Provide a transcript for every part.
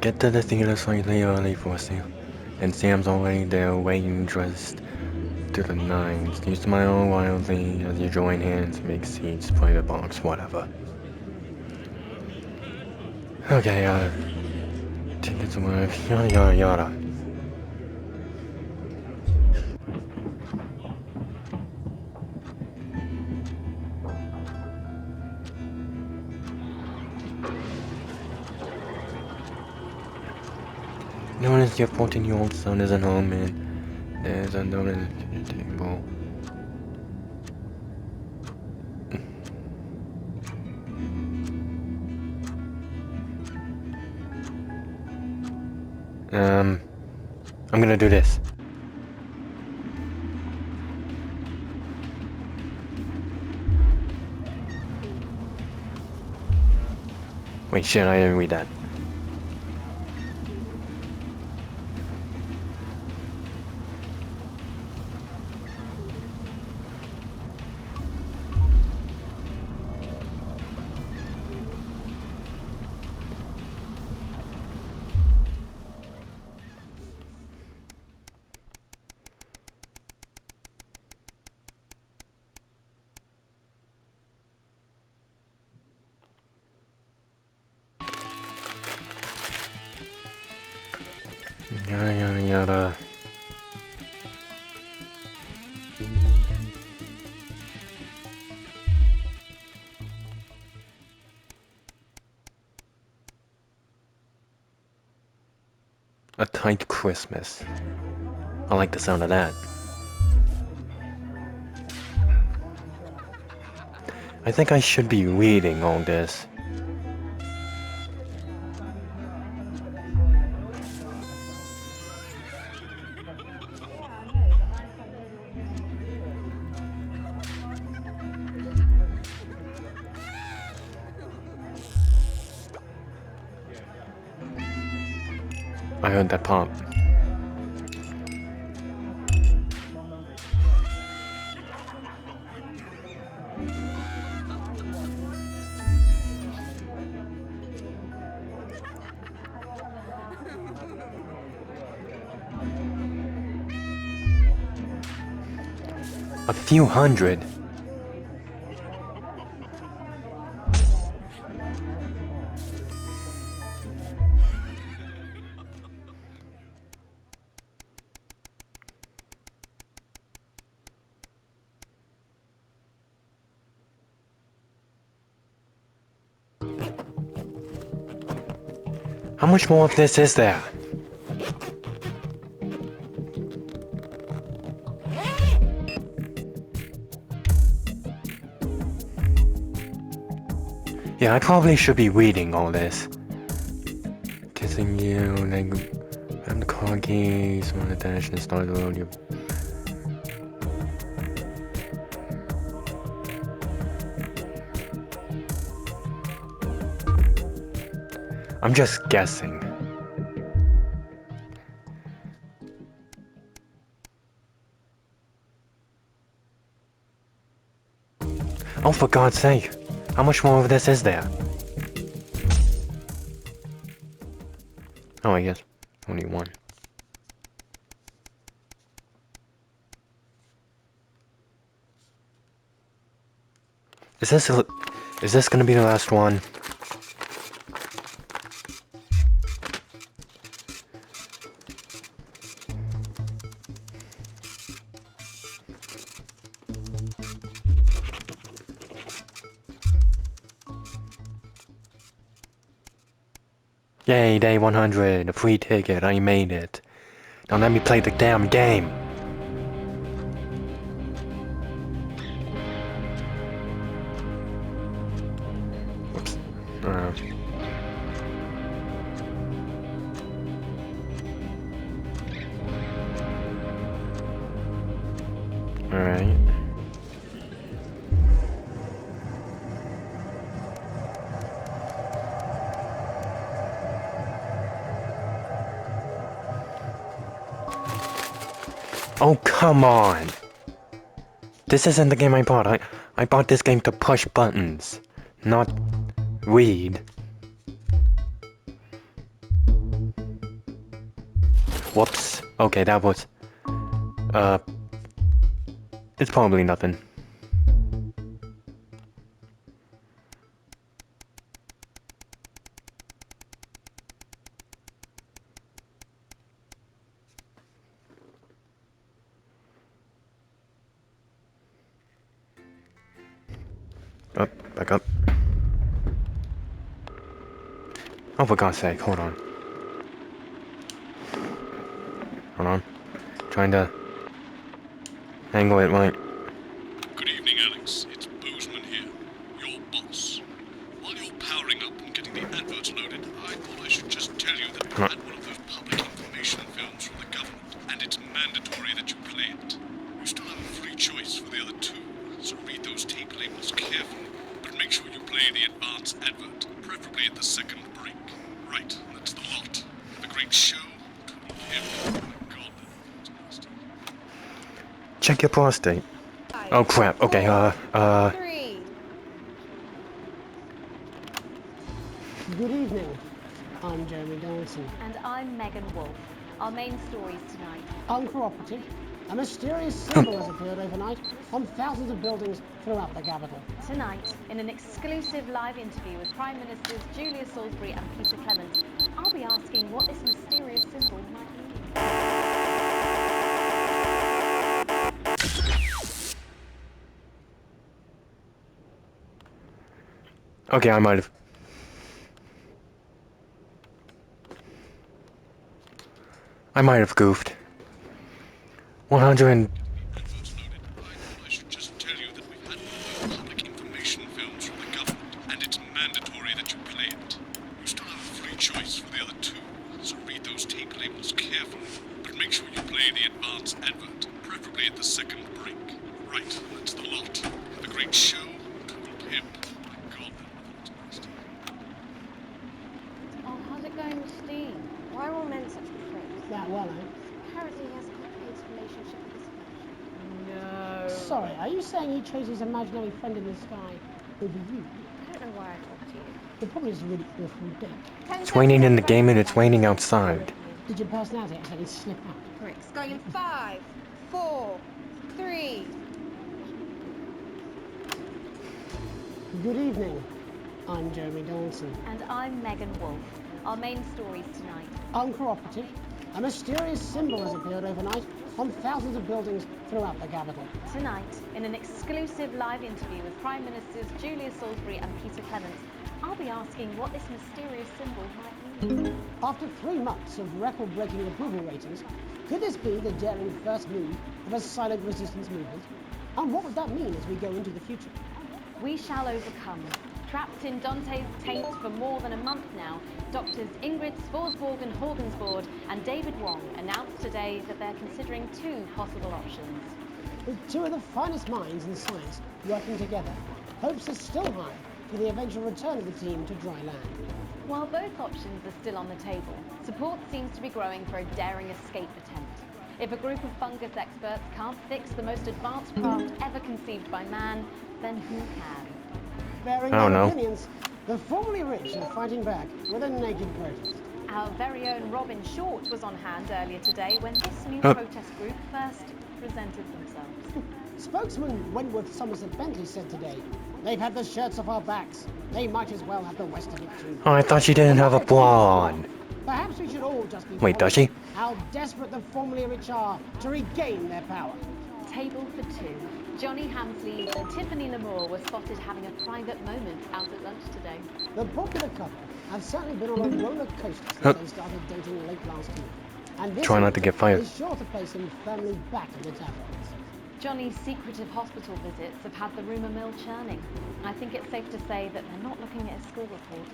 get to the theater slightly early for you. And Sam's already there waiting dressed to the nines. You smile wildly as you join hands, make seats, play the box, whatever. Okay, tickets work, yada yada yada. Notice your 14-year-old son isn't home and there's a note at the table. I'm gonna do this. Wait, shit, I didn't read that. Yada yada yada. A tight Christmas. I like the sound of that. I think I should be reading all this. I heard that pop. A few hundred? How much more of this is there? Yeah, I probably should be reading all this. Kissing you, like, grab the car keys, want to dash and start the road. You. I'm just guessing. Oh, for God's sake. How much more of this is there? Oh, I guess only one. Is this gonna be the last one? Yay, day 100, a free ticket, I made it. Now let me play the damn game. Oops. Alright. Oh, come on! This isn't the game I bought. I bought this game to push buttons, not read. Whoops. Okay, that was... It's probably nothing. Up, back up. Oh, for God's sake, hold on. Hold on. Trying to angle it right. Good evening, Alex. It's Bozeman here, your boss. While you're powering up and getting the adverts loaded, I thought I should just tell you that we had one of those public information films from the government, and it's mandatory that you play it. You still have a free choice for the other two, so read those tape labels carefully, but make sure you play the advance advert, preferably at the second break. Right, that's the lot. Have a great show. Total hip. Oh my God, that's nasty. Check your prostate. Oh crap, okay, 3. Good evening. I'm Jeremy Dawson. And I'm Megan Wolf. Our main stories tonight. Uncooperative. A mysterious symbol has appeared overnight on thousands of buildings throughout the capital. Tonight, in an exclusive live interview with Prime Ministers Julia Salisbury and Peter Clement, I'll be asking what this mysterious symbol might mean. Okay, I might have goofed. 100 and... Adverts loaded. I thought I should just tell you that we've had one of those public information films from the government, and it's mandatory that you play it. You still have a free choice for the other two, so read those tape labels carefully, but make sure you play the advance advert, preferably at the second break. Right, that's the lot. Have a great show. Total pimp. Oh my God, that's nasty. Oh, how's it going with Steve? Why are all men such good friends? That well, Apparently he has a complicated relationship with his friend. No. Sorry, are you saying he chose his imaginary friend in the sky over you? I don't know why I talked to you. The problem is a really awful date. It's raining in the game and it's raining outside. Did your personality actually slip out? Bricks. Going in 5, 4, 3. Good evening. I'm Jeremy Dawson. And I'm Megan Wolf. Our main stories tonight. Uncooperative. A mysterious symbol has appeared overnight on thousands of buildings throughout the capital. Tonight, in an exclusive live interview with Prime Ministers Julia Salisbury and Peter Clement, I'll be asking what this mysterious symbol might mean. After 3 months of record-breaking approval ratings, could this be the daring first move of a silent resistance movement? And what would that mean as we go into the future? We shall overcome. Trapped in Dante's taint for more than a month now, doctors Ingrid Svorsborg Horgensvoord and David Wong announced today that they're considering 2 possible options. With 2 of the finest minds in science working together, hopes are still high for the eventual return of the team to dry land. While both options are still on the table, support seems to be growing for a daring escape attempt. If a group of fungus experts can't fix the most advanced craft ever conceived by man, then who can? Bearing I don't their know. opinions, the formerly rich are fighting back with a naked protest. Our very own Robin Short was on hand earlier today when this new Huh. protest group first presented themselves. Spokesman Wentworth Somerset Bentley said today, "They've had the shirts off our backs. They might as well have the rest of it too." Oh, I thought she didn't have a bra on. Perhaps we should all just be Wait, does she? how desperate the formerly rich are to regain their power. Table for 2. Johnny Hamsleys and Tiffany Lamour were spotted having a private moment out at lunch today. The popular couple have certainly been on a roller coaster Huh. since they started dating late last year. And this Try not to get fired. is sure to place him firmly back in the tabloids. Johnny's secretive hospital visits have had the rumour mill churning. I think it's safe to say that they're not looking at a school report.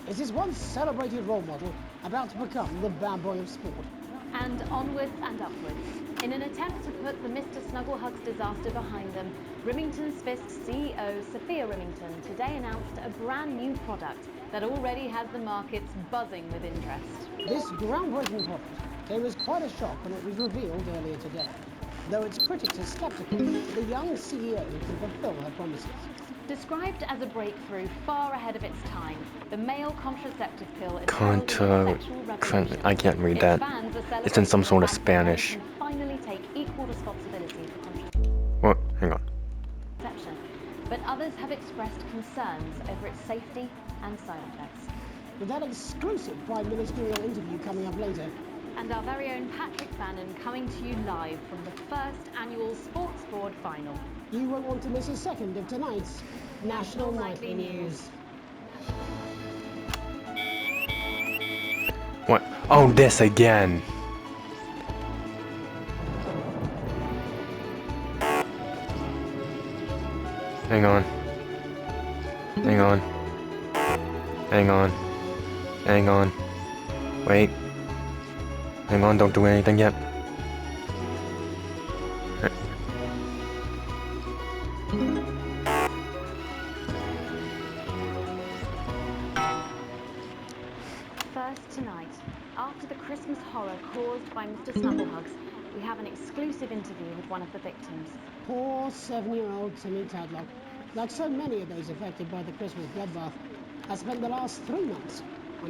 Is his once celebrated role model about to become the bad boy of sport? And onwards and upwards. In an attempt to put the Mr. Snugglehugs disaster behind them, Rimington's Fist CEO Sophia Rimington today announced a brand new product that already has the markets buzzing with interest. This groundbreaking product came as quite a shock when it was revealed earlier today. Though its critics are skeptical that the young CEO can fulfill her promises. Described as a breakthrough far ahead of its time, the male contraceptive pill is heralding a sexual revolution. I can't read Its that. fans are It's in some sort of celebrating the fact Spanish. that men can finally take equal responsibility for contraception. What? Hang on. But others have expressed concerns over its safety and side effects. With that exclusive Prime Ministerial interview coming up later. And our very own Patrick Bannon coming to you live from the first annual Sports Board final. You won't want to miss a second of tonight's National Nightly News. What? Oh, this again. Hang on. Hang on. Hang on. Hang on. Wait. Hang on, don't do anything yet. First tonight, after the Christmas horror caused by Mr. Snugglehugs, we have an exclusive interview with one of the victims. Poor 7-year-old Timmy Tadlock, like so many of those affected by the Christmas bloodbath, has spent the last 3 months.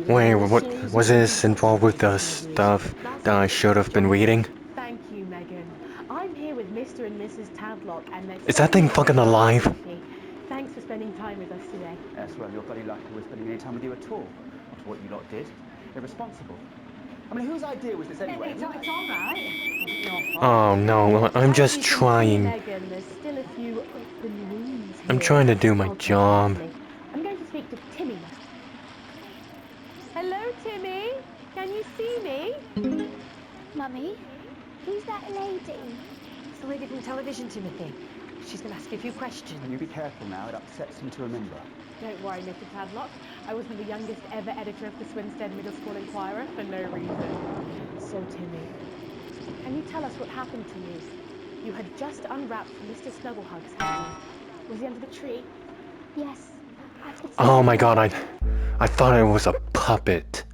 Wait, what was this involved with the stuff that I should have been reading? Thank you, Megan. I'm here with Mr. and Mrs. Tadlock and their... Is that thing fucking alive? Thanks for spending time with us today. Yes, well, you're bloody lucky we're spending any time with you at all. After what you lot did. Irresponsible. I mean, whose idea was this anyway? It's all right. Oh no, I'm just trying. Megan, there's still a few open wounds here. I'm trying to do my job. I'm going to speak to Timmy now. Hello, Timmy. Can you see me? Mummy, who's that lady? It's the lady from television, Timothy. She's going to ask you a few questions. And you be careful now, it upsets him to remember. Don't worry, Mr. Tadlock. I wasn't the youngest ever editor of the Swinstead Middle School Inquirer for no reason. So, Timmy, can you tell us what happened to you? You had just unwrapped Mr. Snugglehugs, hadn't you? Was he under the tree? Yes. Oh my god, I thought it was a puppet.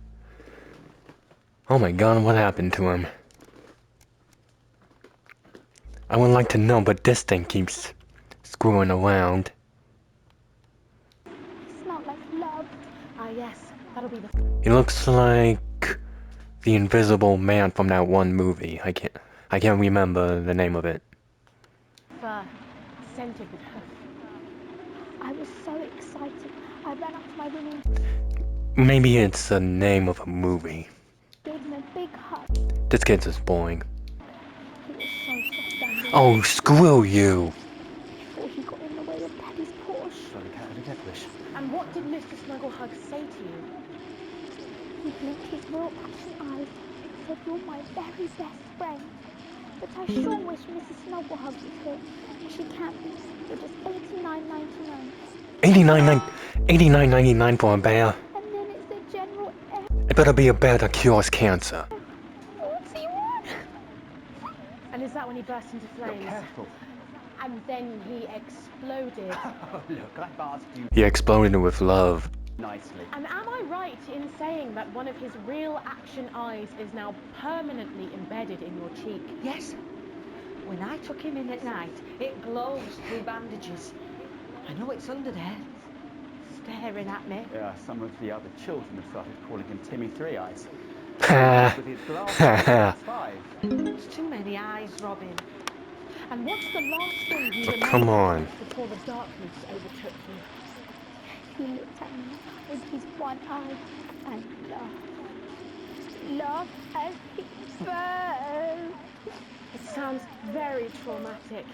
Oh my god, what happened to him? I would like to know, but this thing keeps screwing around. Smell like love. Ah, yes. That'll be the... He looks like the Invisible Man from that one movie. I can't remember the name of it. fur, scented with her. I was so excited. I ran up to my room and Maybe it's the name of a movie. gave him a big hug. This kid's just boring. He was so soft and warm Oh, screw you! before he got in the way of Daddy's Porsche. Bloody cat and a catfish. And what did Mr. Snugglehugs say to you? He blinked his real passion eyes and said, "You're my very best friend." But I sure wish Mrs. Snugglehugs was here. She can't be. You're just $89.99. $89.99 for a bear. And then it's the general It better be a bear that cures cancer. What's he want? And is that when he burst into Look flames? careful. And then he exploded. Oh, look, I've asked you He exploded with love. nicely. And am I right in saying that one of his real action eyes is now permanently embedded in your cheek? Yes. When I took him in at night, it glows through bandages. I know it's under there, staring at me. Yeah, some of the other children have started calling him Timmy Three Eyes. Ha With his ha glasses, 5. It's too many eyes, Robin. And what's the last thing you Oh, remember come on. before the darkness overtook you? He looked at me with his one eye and laughed. Laughed as he burned. It sounds very traumatic.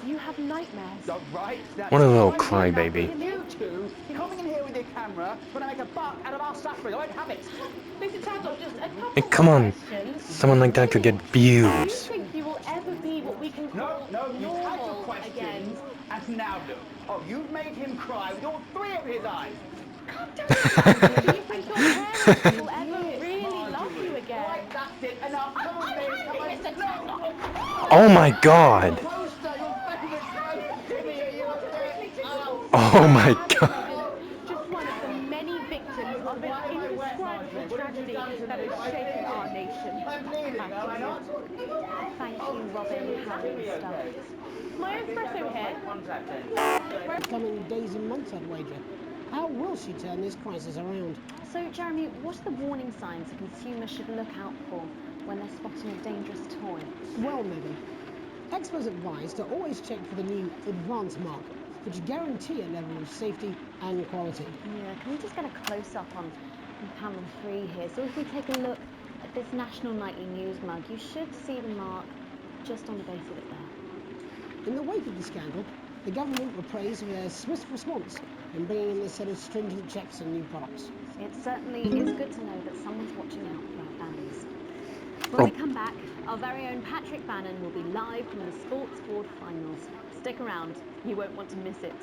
You have nightmares. So, right, that's What a little fine. crybaby. You two coming in here with your camera, trying to make a buck out of our suffering. I won't have it. Mr. Tadlock, just a couple Hey, come on. questions. Someone like that could get Do you views. think you will ever be what we can call No, you've had your normal questions. again? And now look. Oh, you've made him cry with all 3 of his eyes. Do you think your parents will ever really love you again? Right, that's it. Enough. Come on, baby. Come on. Mr. Tadlock. Oh my god! Poster, your favourite son, Timmy, are you okay? Oh. Oh my god! Just one of the many victims of an indescribable tragedy that has shaken our nation. I'm bleeding, am I not? Thank you, Robin. espresso here? Coming days and months, I'd wager. How will she turn this crisis around? So, Jeremy, what are the warning signs a consumer should look out for when they're spotting a dangerous toy? Well, Megan, experts advise to always check for the new advanced mark, which guarantee a level of safety and quality. Yeah, can we just get a close-up on panel 3 here? So if we take a look at this National Nightly News mug, you should see the mark just on the base of it there. In the wake of the scandal, the government were praised for their swift response in bringing in this set of stringent checks on new products. It certainly is good to know that someone's watching out for our families. When we come back, our very own Patrick Bannon will be live from the Sports Board Finals. Stick around, you won't want to miss it.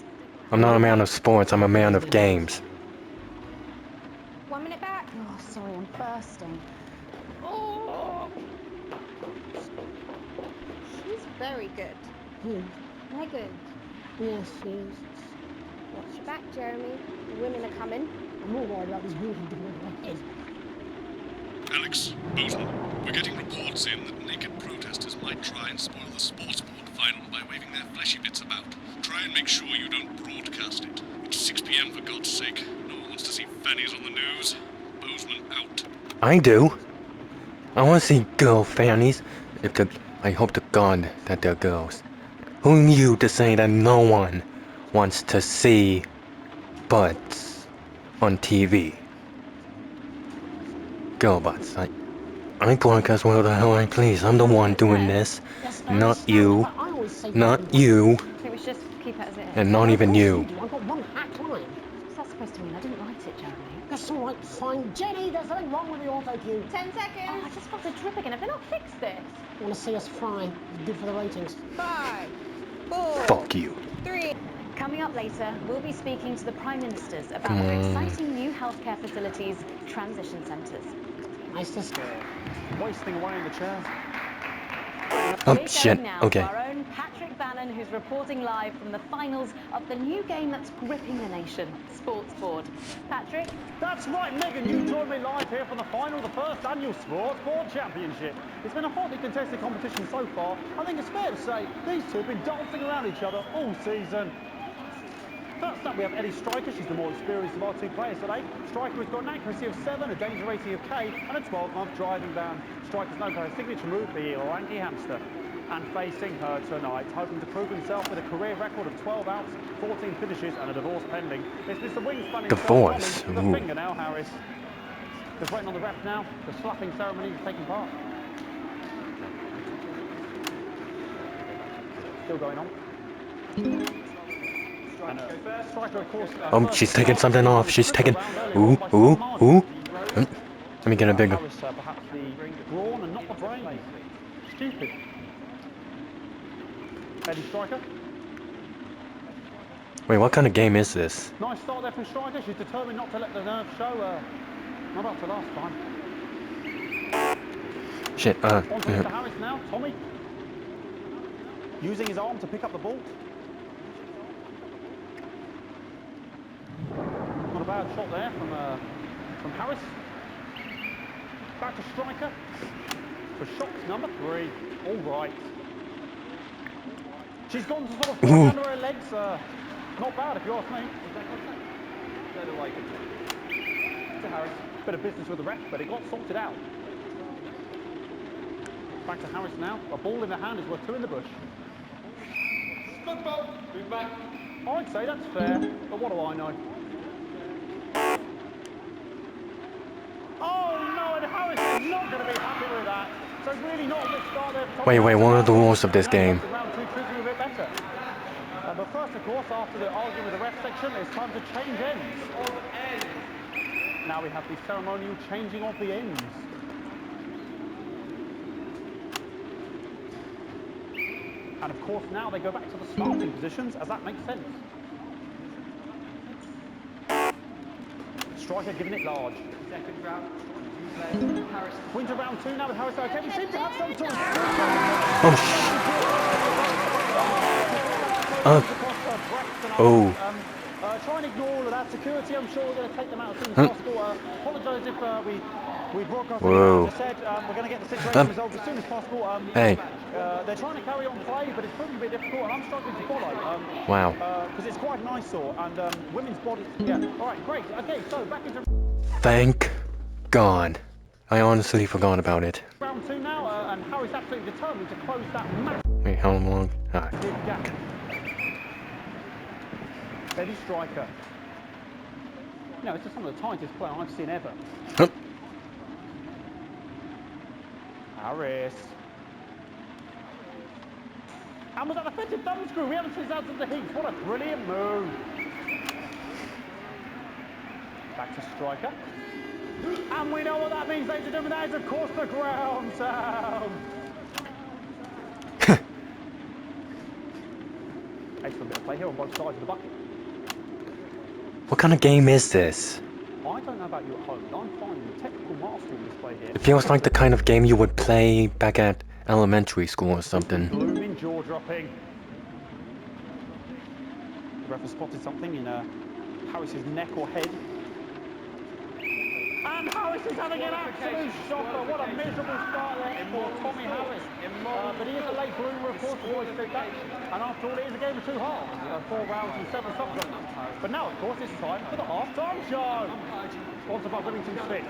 I'm not a man of sports, I'm a man of games. 1 minute back. Oh, sorry, I'm bursting. Oh. She's very good. Megan, Yes, yes. watch your back, Jeremy. The women are coming. I'm more worried about this walking toward my head. Alex, Bozeman, we're getting reports in that naked protesters might try and spoil the sports board final by waving their fleshy bits about. Try and make sure you don't broadcast it. It's 6 p.m. for God's sake. No one wants to see fannies on the news. Bozeman out. I do. I want to see girl fannies. I hope to God that they're girls. Who are you to say that no one wants to see butts on TV? Girl butts. I broadcast where the hell I please. I'm the one doing this. Not you. Not you. I think we should just keep it as it is. And not even you. I've got one hack line. What's that supposed to mean? I didn't write it, Jeremy. That's all right, fine. Jenny, there's something wrong with the auto cue. 10 seconds. Oh, I just got the drip again. Have they not fixed this? Want to see us fry? It's good for the ratings. 5, 4, Fuck you. 3. Coming up later, we'll be speaking to the Prime Ministers about their exciting new healthcare facilities, transition centres. Nice to see. Wasting away in the chair. Oh, We're shit. going now Okay. to our own Patrick Bannon, who's reporting live from the finals of the new game that's gripping the nation, Sports Board. Patrick? That's right, Megan. You joined me live here from the final of the first annual Sports Board Championship. It's been a hotly contested competition so far. I think it's fair to say these two have been dancing around each other all season. First up, we have Ellie Striker. She's the more experienced of our two players today. Striker has got an accuracy of 7, a danger rating of K, and a 12-month driving ban. Striker's known for her signature move, the Orangi Hamster. And facing her tonight, hoping to prove himself with a career record of 12 outs, 14 finishes, and a divorce pending. It's Mr. Wingspan Divorce? the fingernail Harris. Just waiting on the ref now. The slapping ceremony is taking part. Still going on. Striker, of course, Oh, she's taking something off. She's taking. Ooh. Let me get a bigger. Perhaps the brawn and not the brain. Stupid. Eddie Striker. Wait, what kind of game is this? Nice start there from Striker. She's determined not to let the nerves show. Not up to last time. Shit. On to Mr. Harris now. Tommy. Using his arm to pick up the ball. Not a bad shot there from Harris. Back to Striker for shot number 3. All right. She's gone to sort of fly under her legs. Not bad if you ask me. To Harris. Bit of business with the ref, but it got sorted out. Back to Harris now. A ball in the hand is worth 2 in the bush. Football. Move back. I'd say that's fair, but what do I know? Oh no, and Harris is not going to be happy with that. So really not a good start there. Wait, what are the rules of this game? Round 2 treating you a bit better. But first, of course, after the argument with the ref section, it's time to change ends. Now we have the ceremonial changing of the ends. And of course, now they go back to the starting positions, as that makes sense. Striker giving it large. Second round. Harris. Wins round 2 now with Harris. Okay, we seem to have some sort of... Oh. Try and ignore all of that. Security, I'm sure we're going to take them out as soon as possible. Apologise if we broadcast. Whoa. As I said, we're going to get the situation resolved as soon as possible. Hey, They're trying to carry on play, but it's proving a bit difficult, and I'm struggling to follow. Wow. Because it's quite an eyesore, and women's body. Yeah. All right, great. Okay, so back into Thank God. I honestly forgot about it. round 2 now, and Harry's absolutely determined to close that massive Wait, how long? Ah, gap. Steady striker. You know, it's just some of the tightest player I've seen ever. huh. Harris. And with that offensive thumb screw, we haven't seen out of the heat. What a brilliant move. Back to striker. And we know what that means, ladies and gentlemen. That is, of course, the ground sound. Excellent bit of play here on both sides of the bucket. What kind of game is this? I don't know about you at home, but I'm finding the technical mastery on display here. It feels like the kind of game you would play back at elementary school or something. Blooming jaw dropping. The ref has spotted something in Harris's neck or head. And Harris is having an absolute shocker. What a miserable start there for Tommy Harris. But he is a late bloomer, of course, the boys said that. And after all, it is a game of 2 halves. 4 rounds and 7 supplements. But now, of course, it's time for the half-time show. Sponsored by Remington Spitz.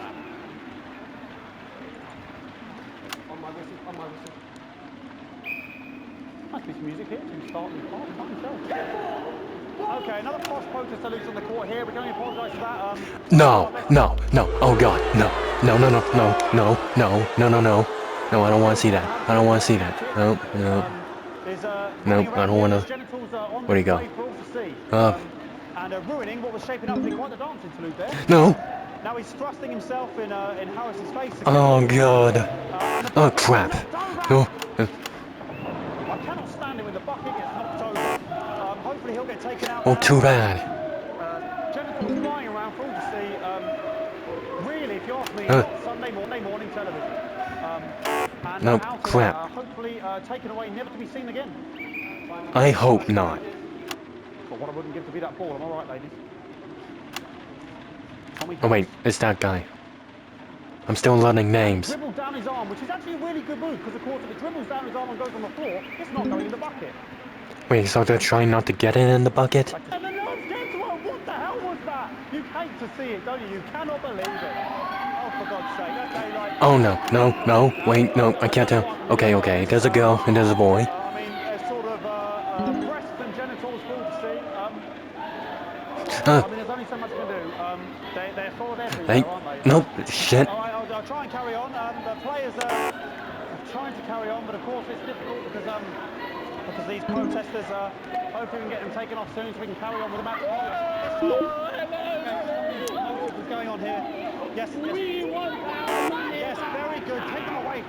On my whistle. Nice piece of music here to start the half-time show. Okay, another cross protester loose on the court here. We can only apologise for that. No. Oh God, no. No, I don't want to see that. I don't want to see that. No. No, I don't want to. Where'd he go? And ruining what was shaping up to be quite the dance interlude there. No. Now he's thrusting himself in Harris's face. Oh God. Oh crap. No. I cannot stand it when the bucket gets knocked over. Hopefully he'll get taken out. Oh, too bad. Genitals flying around for all to see. Really, if you ask me, not Sunday morning television. And No, out crap. hopefully taken away, never to be seen again. I hope not. But what I wouldn't give to be that ball, am I right, ladies? Tommy Oh wait, it's that guy. I'm still learning names. dribbled down his arm, which is actually a really good move, because of course if it dribbles down his arm and goes on the floor, it's not going in the bucket. Wait, so they're trying not to get it in the bucket? And the Lord's get to it. What the hell was that? You hate to see it, don't you? You cannot believe it. Oh, for God's sake. Okay, like... Oh no. Wait, no, I can't tell. Okay. There's a girl and there's a boy. I mean, sort of breasts and genitals for all to see. I mean, there's only so much you can do. They're sort of there for you, Hey, aren't they? nope, shit. All right, I'll try and carry on. The players are trying to carry on, but of course it's difficult because these protesters hopefully we can get them taken off soon so we can carry on with the match. What's going on here? Yes. We want our money. Yes, very good. Take them away.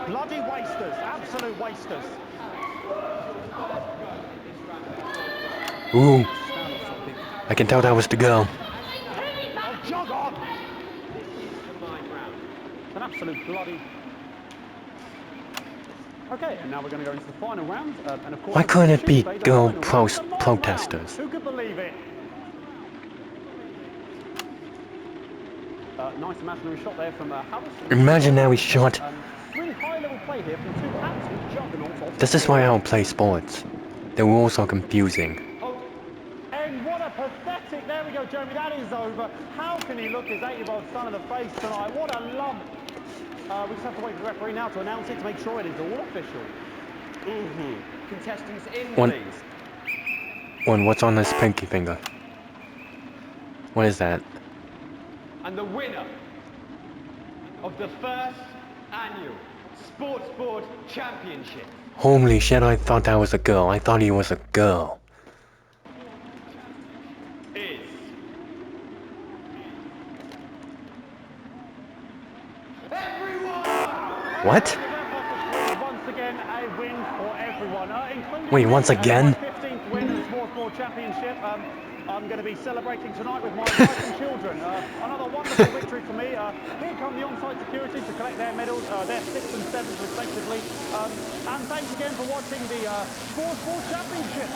Bloody wasters. Absolute wasters. Ooh. I can tell that was the girl. Oh, jog on. An absolute bloody... Okay, and now we're going to go into the final round, and of course... Why couldn't it be Tuesday, the girl final round, the long protesters? round. Who could believe it? Nice imaginary shot there from Harris. Imaginary shot. Really high-level play here from 2 absolute juggernauts. This is why I don't play sports. The rules are confusing. And what a pathetic... There we go, Jeremy, that is over. How can he look his 8-year-old son in the face tonight? What a lump. We just have to wait for the referee now to announce it to make sure it is all official. Contestants in, One. please. What's on this pinky finger? What is that? And the winner of the first annual Sports Board Championship Holy shit, I thought that was a girl. I thought he was a girl. is... everyone! What? Once again, a win for everyone. Including Wait, once again? my 15th win in the Sports Board Championship. I'm going to be celebrating tonight with my wife and children. Another wonderful victory for me. Here come the on-site security to collect their medals, their 6th and 7th respectively. And thanks again for watching the Sports Board Championships.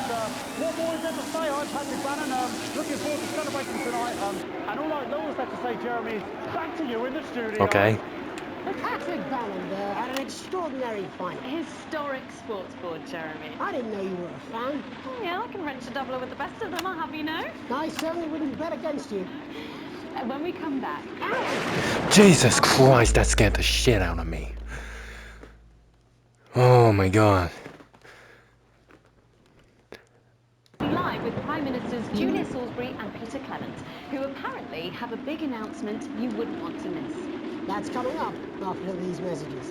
What more is there to say? I'm Patrick Bannon. Looking forward to celebrating tonight. And all I've always have to say, Jeremy, is back to you in the studio. Okay. Patrick Ballinger had an extraordinary final. Historic sports board, Jeremy. I didn't know you were a fan. Oh, yeah, I can wrench a doubler with the best of them, I'll have you know. I certainly wouldn't bet against you. When we come back, Jesus Christ, that scared the shit out of me. Oh my god. live with Prime Ministers Julia Salisbury and Peter Clement, who apparently have a big announcement you wouldn't want to miss. That's coming up after these messages.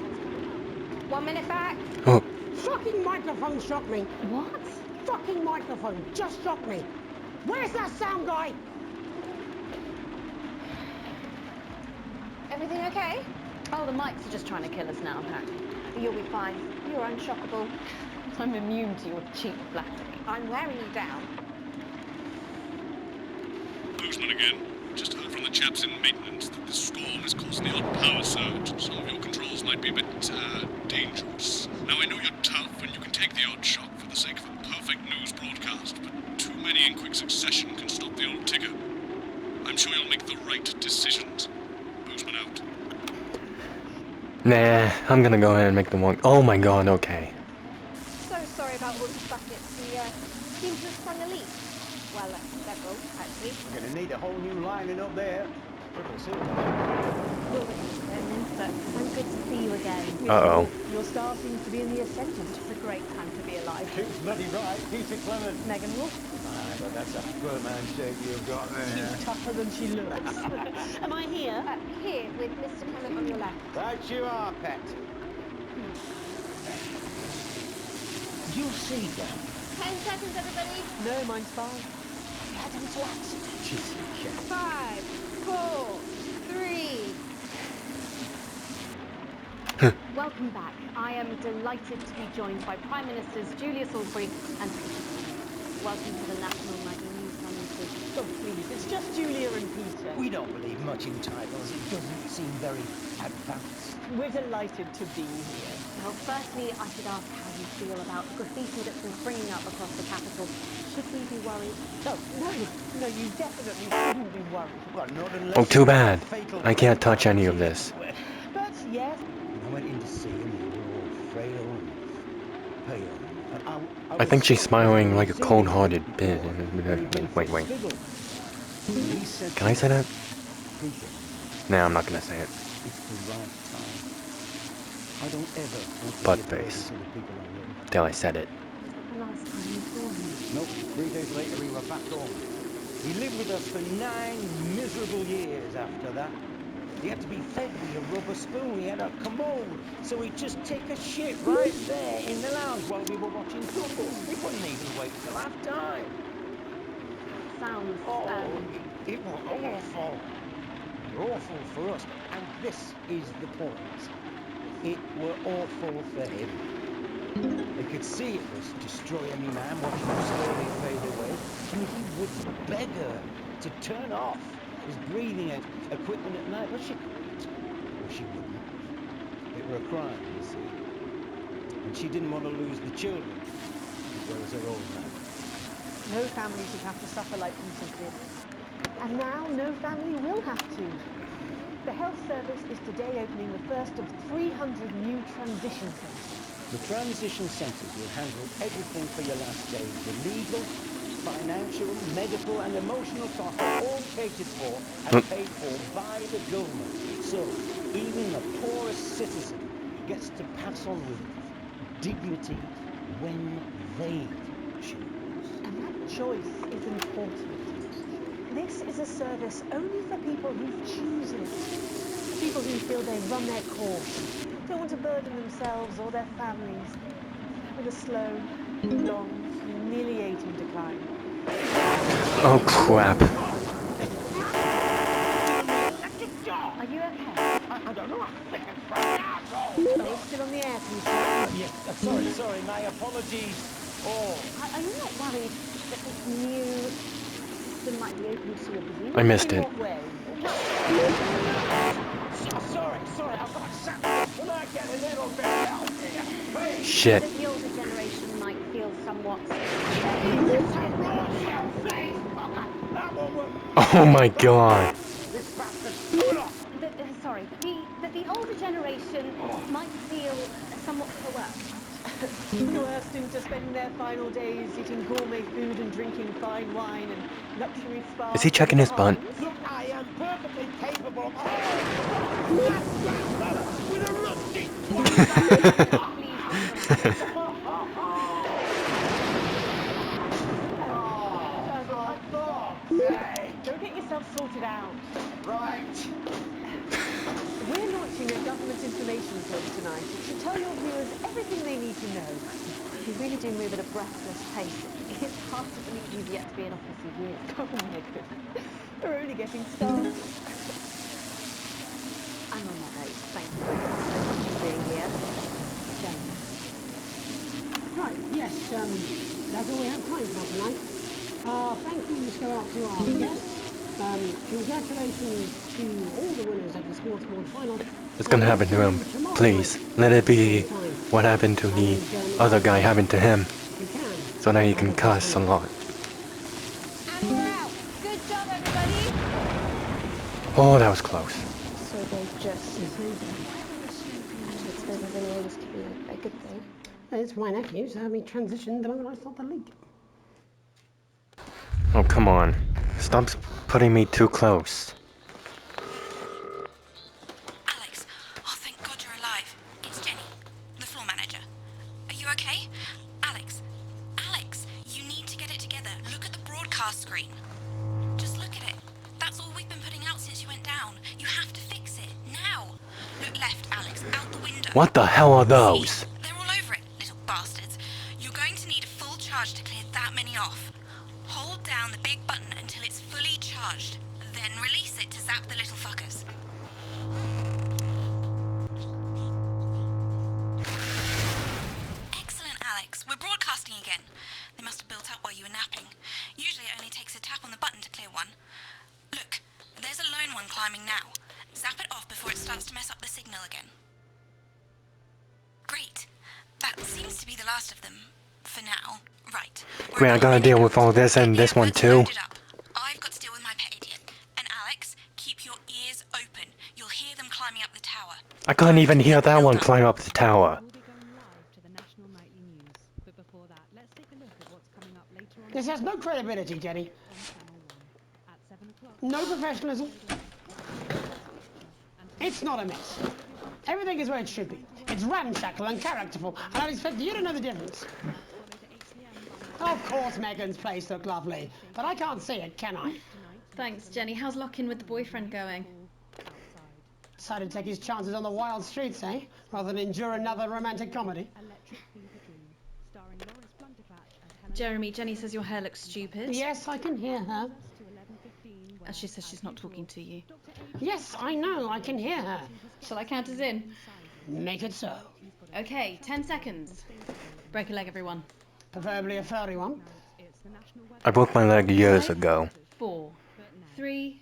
1 minute back. Oh, Fucking microphone shocked me. What? Fucking microphone just shocked me. Where's that sound guy? Everything okay? Oh, the mics are just trying to kill us now, apparently. You'll be fine. You're unshockable. I'm immune to your cheap flattery. I'm wearing you down. Boozman again. Just heard from the chaps in maintenance that the storm is causing the odd power surge. Some of your controls might be a bit, dangerous. Now, I know you're tough and you can take the odd shock for the sake of a perfect news broadcast, but too many in quick succession can stop the old ticker. I'm sure you'll make the right decisions. Boozman out. nah, I'm gonna go ahead and make the one. Oh my god, okay. So sorry about all the buckets. The seems to have sprung a leak. Well, several, actually. We're going to need a whole new lining up there. Triple silver. We'll but I'm good to see you again. Uh-oh. Your star seems to be in the ascendant. It's a great time to be alive. Who's bloody right? Peter Clement. Megan Wolf, But that's a poor man's shape you've got there. she's tougher than she looks. Am I here? Here, with Mr. Clement on your left. Right you are, pet. You see that? 10 seconds, everybody. No, mine's fine. Adam's left. Jesus, Jack. 5, 4, 3. Welcome back. I am delighted to be joined by Prime Ministers Julia Salisbury and Peter Clement. Welcome to the National Nightly News Ministers. Oh, please, it's just Julia and Peter. We don't believe much in titles. It doesn't seem very advanced. We're delighted to be here. Well, firstly, I should ask how you feel about the graffiti that's been springing up across the capital. Should we be worried? Oh, no, you definitely shouldn't be worried. Well, not unless Oh, too you bad. have fatal I can't touch any of this. But yes, I went in to see him. They were all frail and pale. And I think she's smiling like a cold-hearted bitch. Wait. He said Can I say that? Peter, Nah, I'm not gonna say it. it's the right time. I don't ever want to Butt be a burden face. to the people I love. Till I said it. The last time you saw him. Nope, 3 days later we were back home. He lived with us for 9 miserable years after that. He had to be fed with a rubber spoon. He had a commode, so he'd just take a shit right there in the lounge while we were watching football. He wouldn't even wait till half time. Sounds, It was awful. Awful for us. And this is the point. It were awful for him. They could see it was destroying me, man, watching him slowly fade away. And he would beg her to turn off his breathing equipment at night, but she wouldn't. It were a crime, you see. And she didn't want to lose the children, as well as her old man. no family should have to suffer like Peter did. And now no family will have to. The health service is today opening the first of 300 new transition centres. The transition centres will handle everything for your last days. The legal, financial, medical and emotional costs are all catered for and paid for by the government. So even the poorest citizen gets to pass on with dignity when they choose. And that choice is important. This is a service only for people who choose it. People who feel they've run their course, don't want to burden themselves or their families with a slow, long, humiliating decline. Oh crap. Are you okay? I don't know. Are you still on the air, Peter? Yes, sorry, my apologies. Oh, Are you not worried that this new system might be open to abuse? I missed In it. what way? sorry, I've got something. Will I get a little bit out here? Please. Shit. That the older generation might feel somewhat... That won't work. Oh my god. This bastard. Sorry, that the older generation spending their final days eating gourmet food and drinking fine wine and luxury spas. Is he checking his butt? Look, I am perfectly capable of... with a rusty... Go get yourself sorted out. Right. We're launching a government information film tonight. It should tell your viewers everything they need to know. You really do move at a breathless pace. It's hard to believe you've yet to be in office a year. Oh my goodness. We're only getting started. And on that note, thank you very much for being here. Jen. Right, yes, that's all we have time for tonight. Thank yous go out to our guests. Congratulations to all the winners of the Sports Board final. What's gonna happen to him? Please, let it be what happened to the other guy happened to him. So now you can cuss a lot. And we're out. Good job, everybody. Oh, that was close. So they just... I suppose there's any way this could be a good thing. It's my nephew, so we transitioned the moment I saw the leak. Oh, come on. Stop putting me too close. Alex, oh thank God you're alive. It's Jenny, the floor manager. Are you okay? Alex, you need to get it together. Look at the broadcast screen. Just look at it. That's all we've been putting out since you went down. You have to fix it, now. Look left, Alex, out the window. What the hell are those? See, they're all over it, little bastards. You're going to need a full charge to clear that many off. Hold down the big button until it's fully charged, then release it to zap the little fuckers. Excellent, Alex. We're broadcasting again. They must have built up while you were napping. Usually it only takes a tap on the button to clear one. Look, there's a lone one climbing now. Zap it off before it starts to mess up the signal again. Great. That seems to be the last of them. For now. Right. Great, I gotta deal with all this and this one too. I've got to deal with my pet idiot. And Alex, keep your ears open. You'll hear them climbing up the tower. I can't even hear that one climb up the tower. We'll be going live to the National Nightly News. But before that, let's take a look at what's coming up later on. This has no credibility, Jenny. At 7 o'clock. No professionalism. It's not a mess. Everything is where it should be. It's ramshackle and characterful, and I expect you to know the difference. Of course Megan's place looked lovely, but I can't see it, can I? Thanks, Jenny. How's lock-in with the boyfriend going? Decided to take his chances on the wild streets, eh? Rather than endure another romantic comedy. Jeremy, Jenny says your hair looks stupid. Yes, I can hear her. And she says she's not talking to you. Yes, I know, I can hear her. Shall I count us in? Make it so. Okay, 10 seconds. Break a leg, everyone. Preferably a furry one. I broke my leg years ago. 4, 3.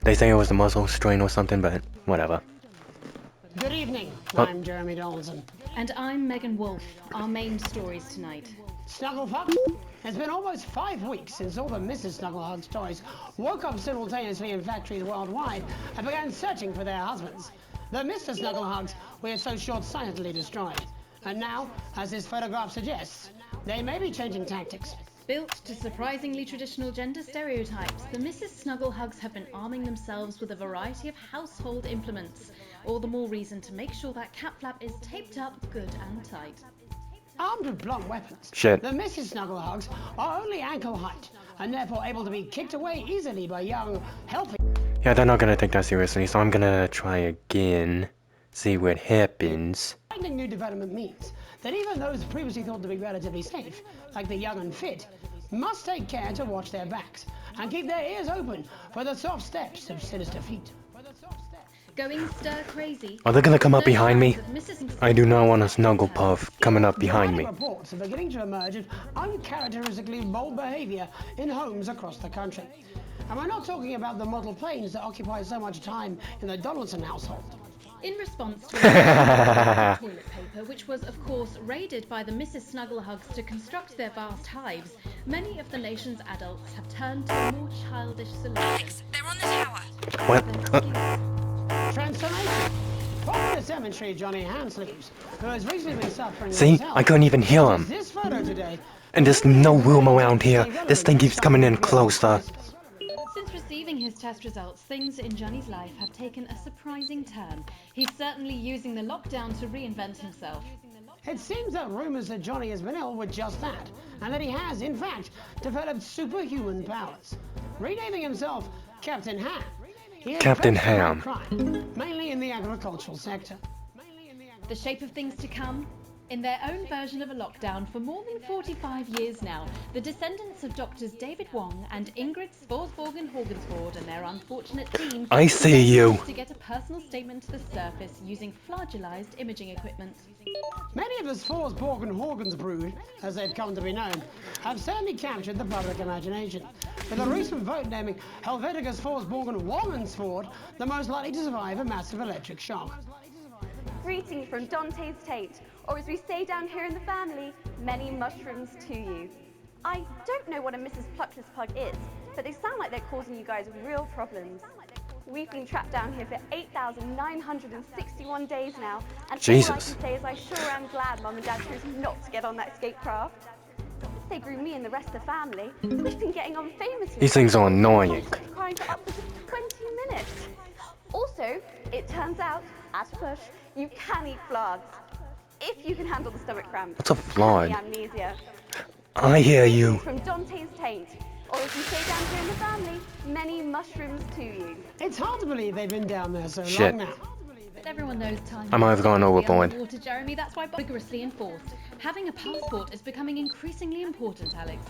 They say it was a muscle strain or something, but whatever. Good evening. Oh. I'm Jeremy Donaldson. And I'm Megan Wolf. Our main stories tonight. Snugglepuff? It's been almost 5 weeks since all the Mrs. Snugglehugs toys woke up simultaneously in factories worldwide and began searching for their husbands. The Mr. Snugglehugs we had so short-sightedly destroyed. And now, as this photograph suggests, they may be changing tactics. Built to surprisingly traditional gender stereotypes, the Mrs. Snugglehugs have been arming themselves with a variety of household implements. All the more reason to make sure that cat flap is taped up good and tight. Armed with blunt weapons, Shit. the Mrs. Snugglehugs are only ankle height and therefore able to be kicked away easily by young, healthy... Yeah, they're not gonna take that seriously, so I'm gonna try again. See what happens. Finding new development means that even those previously thought to be relatively safe, like the young and fit, must take care to watch their backs and keep their ears open for the soft steps of sinister feet. Going stir crazy. Are they gonna come up behind me? Mrs. I do not want a Snugglepuff coming up behind me. Reports are beginning to emerge of uncharacteristically bold behavior in homes across the country. And we're not talking about the model planes that occupy so much time in the Donaldson household. In response to a toilet paper, which was of course raided by the Mrs. Snugglehugs to construct their vast hives, many of the nation's adults have turned to a more childish solution. Alex, they're on the tower. What? Transformation! Populous cemetery Johnny Hansleeves, who has recently been suffering with See? his health. I couldn't even hear There's him. this photo today. And there's no room around here. This thing keeps coming in closer. Since receiving his test results, things in Johnny's life have taken a surprising turn. He's certainly using the lockdown to reinvent himself. It seems that rumours that Johnny has been ill were just that, and that he has, in fact, developed superhuman powers. Renaming himself Captain Ham, he has Captain faced Ham. crime, mainly in the agricultural sector. The shape of things to come? In their own version of a lockdown for more than 45 years now, the descendants of Doctors David Wong and Ingrid Svorsborgen Horgensford and their unfortunate team I see you. to get a personal statement to the surface using flagellized imaging equipment. Many of the Svorsborgen Horgensbrud, as they've come to be known, have certainly captured the public imagination, with a recent vote naming Helvetica Svorsborgen Wongensford the most likely to survive a massive electric shock. Greetings from Dante's Tate, or as we say down here in the family, many mushrooms to you. I don't know what a Mrs. Pluckless Pug is, but they sound like they're causing you guys real problems. We've been trapped down here for 8,961 days now, and Jesus. all I can say is I sure am glad Mum and Dad chose not to get on that escape craft. Since they grew me and the rest of the family, we've been getting on famously. These things are annoying. Crying for upwards of 20 minutes. Also, it turns out, at a push, you can eat flags. If you can handle the stomach cramps. What's a flag? And the amnesia. I hear you. From Dante's Taint, or as we say down here in the family, many mushrooms to you. It's hard to believe they've been down there so Shit. long now. But everyone knows time. I might have gone overboard. Water, Jeremy. That's why vigorously enforced. Having a passport is becoming increasingly important, Alex.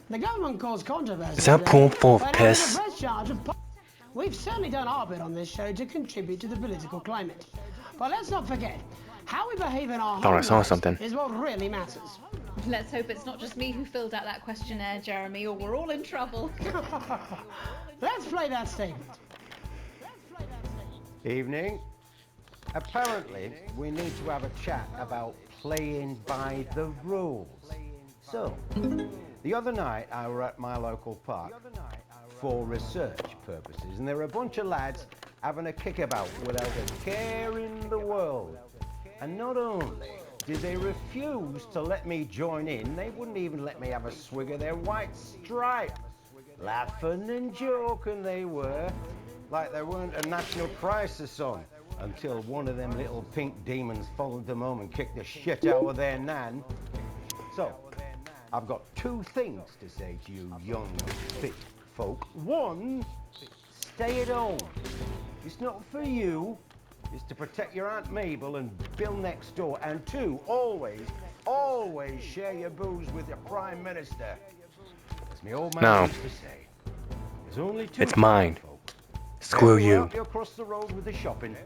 The government caused controversy. Is that today poor for by announcing piss? a press charge of We've certainly done our bit on this show to contribute to the political climate. But let's not forget, how we behave in our Thought I home saw lives something. is what really matters. Let's hope it's not just me who filled out that questionnaire, Jeremy, or we're all in trouble. Let's play that statement. Evening. Apparently, we need to have a chat about playing by the rules. So, the other night I were at my local park for research purposes, and there were a bunch of lads having a kickabout without a care in the world. And not only did they refuse to let me join in, they wouldn't even let me have a swig of their white stripe. Laughing and joking they were, like there weren't a national crisis on, until one of them little pink demons followed them home and kicked the shit out of their nan. So, I've got two things to say to you young, fit folk. One, stay at home. It's not for you. It's to protect your Aunt Mabel and Bill next door. And two, always, always share your booze with your Prime Minister. As my old man No. used to say, there's only two It's mine. folk. Screw We'll you. help you across the road with the shopping,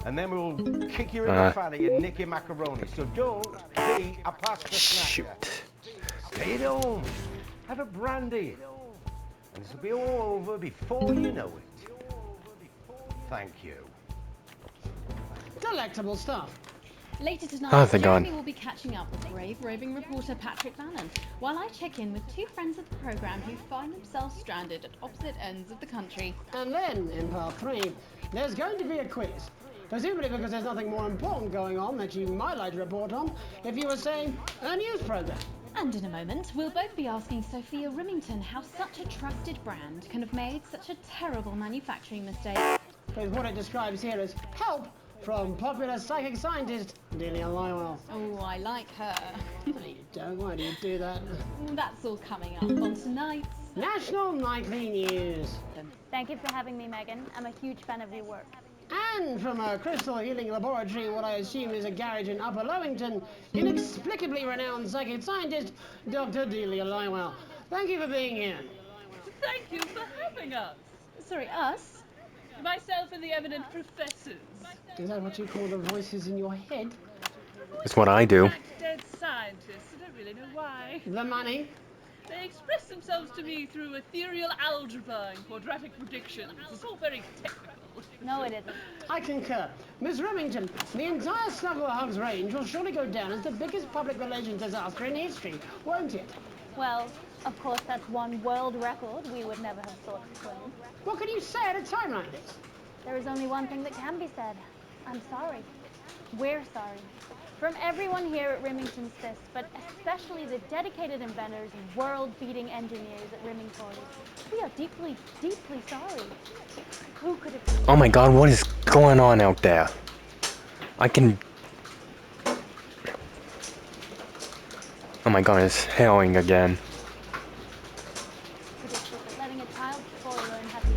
and then we'll kick you in the fanny and nick your macaroni. So don't be a pasta snacker. Shoot. Stay at home. Have a brandy. And this will be all over before you know it. Thank you. Delectable stuff. Later tonight, Oh, thank God. Jeremy will be catching up with brave roving reporter Patrick Bannon, while I check in with two friends of the programme who find themselves stranded at opposite ends of the country. And then, in part 3, there's going to be a quiz. Presumably because there's nothing more important going on that you might like to report on if you were, say, a news programme. And in a moment, we'll both be asking Sophia Remington how such a trusted brand can have made such a terrible manufacturing mistake. With what it describes here as help from popular psychic scientist Delia Lywell. Oh, I like her. No, you don't. Why do you do that? That's all coming up on tonight's National Nightly News. Thank you for having me, Megan. I'm a huge fan of your work. And from a crystal healing laboratory, what I assume is a garage in Upper Lowington, inexplicably renowned psychic scientist, Dr. Delia Lywell. Thank you for being here. Thank you for having us. Sorry, us? Myself and the eminent professors. Is that what you call the voices in your head? That's what I do. Dead scientists. I don't really know why. The money? They express themselves to me through ethereal algebra and quadratic predictions. It's all very technical. No, it isn't. I concur. Miss Remington, the entire Snugglehugs range will surely go down as the biggest public relations disaster in history, won't it? Well, of course, that's one world record we would never have thought to claim. What can you say at a time like this? There is only one thing that can be said. I'm sorry. We're sorry. From everyone here at Remington's Fist, but especially the dedicated inventors and world-beating engineers at Remington, we are deeply, deeply sorry. Who could have believed? Oh my god, what is going on out there? I can... Oh my god, it's hailing again. Predicted that letting a child spoil and having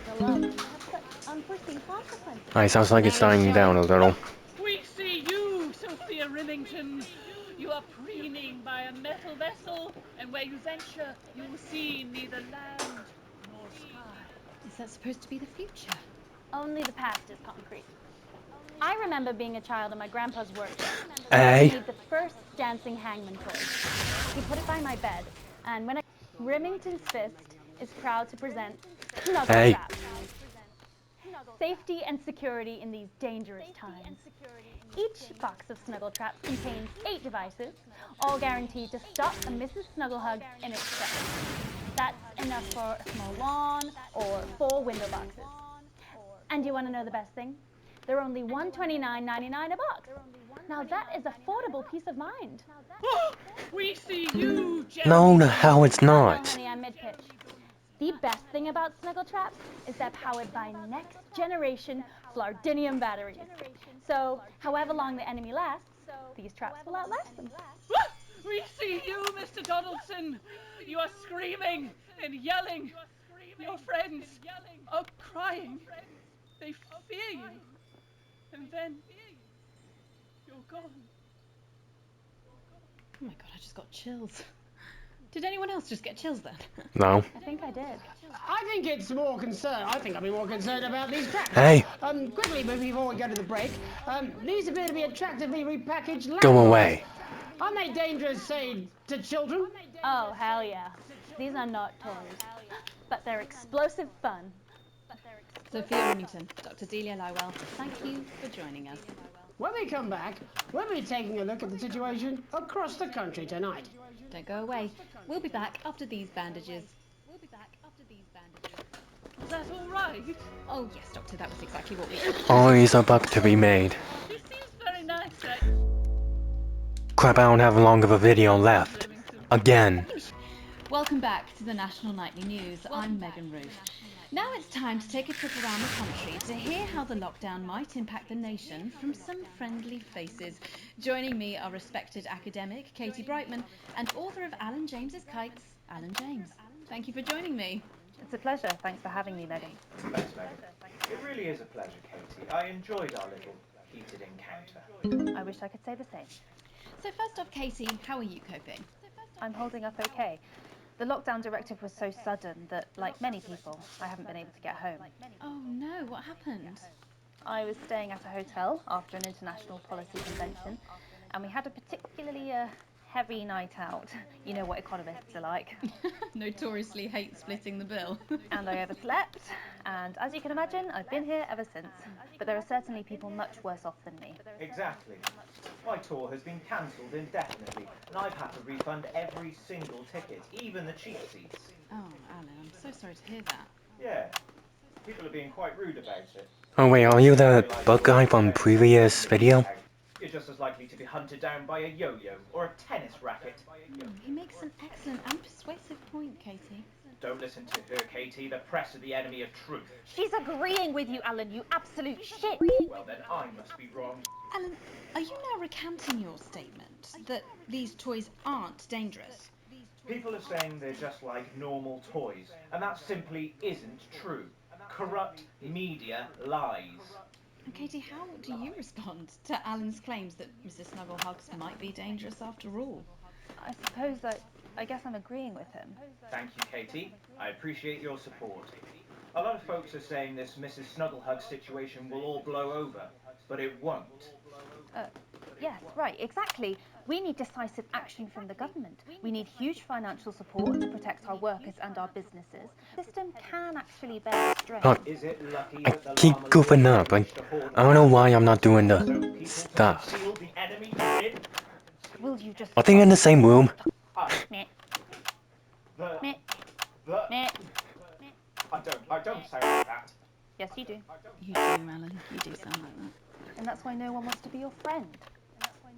the love have such unforeseen consequences. Alright, sounds like it's dying down a little. We see you, Sophia Remington. You are preening by a metal vessel, and where you venture, you will see neither land nor sky. Is that supposed to be the future? Only the past is concrete. I remember being a child in my grandpa's workshop. Hey. He made the first dancing hangman toy. He put it by my bed, and when Remington's Fist is proud to present Snuggle Hey. Trap. Safety and security in these dangerous times. Each box of Snuggle Traps contains 8 devices, all guaranteed to stop a Mrs. Snugglehug in its tracks. That's enough for a small lawn or 4 window boxes. And you want to know the best thing? They're only $129.99 a box. Now that is affordable peace of mind. We see you, Jeremy. No, the hell it's No, not. honey, I'm mid-pitch. The best thing about Snuggle Traps is they're powered by next generation Flardinium batteries. So, however long the enemy lasts, these traps will outlast them. We see you, Mr. Donaldson. You are screaming and yelling. Your friends are crying. They fear you. And then you're gone. Oh my god, I just got chills. Did anyone else just get chills then? No. I think I did. I think it's more concerned. I think I'd be more concerned about these traps. Hey. Quickly, before we go to the break, these appear to be attractively repackaged laptops. Go away. Aren't they dangerous, say, to children? Oh, hell yeah. These are not toys, but they're explosive fun. Sophia Remington, Dr. Delia Lywell, thank you for joining us. When we come back, we'll be taking a look at the situation across the country tonight. Don't go away. We'll be back after these bandages. Is that all right? Oh yes, Doctor, that was exactly what we... Always a buck to be made. This seems very nice, right? Crap, I don't have long of a video left. Again. Welcome back to the National Nightly News. I'm Megan Root. Now it's time to take a trip around the country to hear how the lockdown might impact the nation from some friendly faces. Joining me are respected academic Katie Brightman and author of Alan James's Kites, Alan James. Thank you for joining me. It's a pleasure. Thanks for having me, Megan. Thanks, Megan. It really is a pleasure, Katie. I enjoyed our little heated encounter. I wish I could say the same. So first off, Katie, how are you coping? I'm holding up okay. The lockdown directive was so sudden that, like many people, I haven't been able to get home. Oh no, what happened? I was staying at a hotel after an international policy convention, and we had a particularly heavy night out. You know what economists are like. Notoriously hate splitting the bill. And I overslept, and as you can imagine, I've been here ever since. But there are certainly people much worse off than me. Exactly. My tour has been cancelled indefinitely, and I've had to refund every single ticket, even the cheap seats. Oh, Alan, I'm so sorry to hear that. Yeah. People are being quite rude about it. Oh wait, are you the bug guy from previous video? You're just as likely to be hunted down by a yo-yo or a tennis racket. He makes an excellent and persuasive point, Katie. Don't listen to her, Katie. The press are the enemy of truth. She's agreeing with you, Alan, you absolute shit! Well, then I must be wrong. Alan, are you now recanting your statement that these toys aren't dangerous? People are saying they're just like normal toys, and that simply isn't true. Corrupt media lies. And Katie, how do you respond to Alan's claims that Mrs. Snugglehugs might be dangerous after all? I suppose I guess I'm agreeing with him. Thank you, Katie. I appreciate your support. A lot of folks are saying this Mrs. Snugglehug situation will all blow over, but it won't. Yes, right, exactly. We need decisive action from the government. We need huge financial support to protect our workers and our businesses. The system can actually bear strain. Oh, Is it lucky I that the keep llama goofing law up. I reached a horde of don't know why I'm not doing so the people stuff. conceal the enemy in? Will you just... Are they in the same room? I, Meh. the Meh. I don't sound like that. Yes, you do. You do, Alan. You do sound like that. And that's why no one wants to be your friend.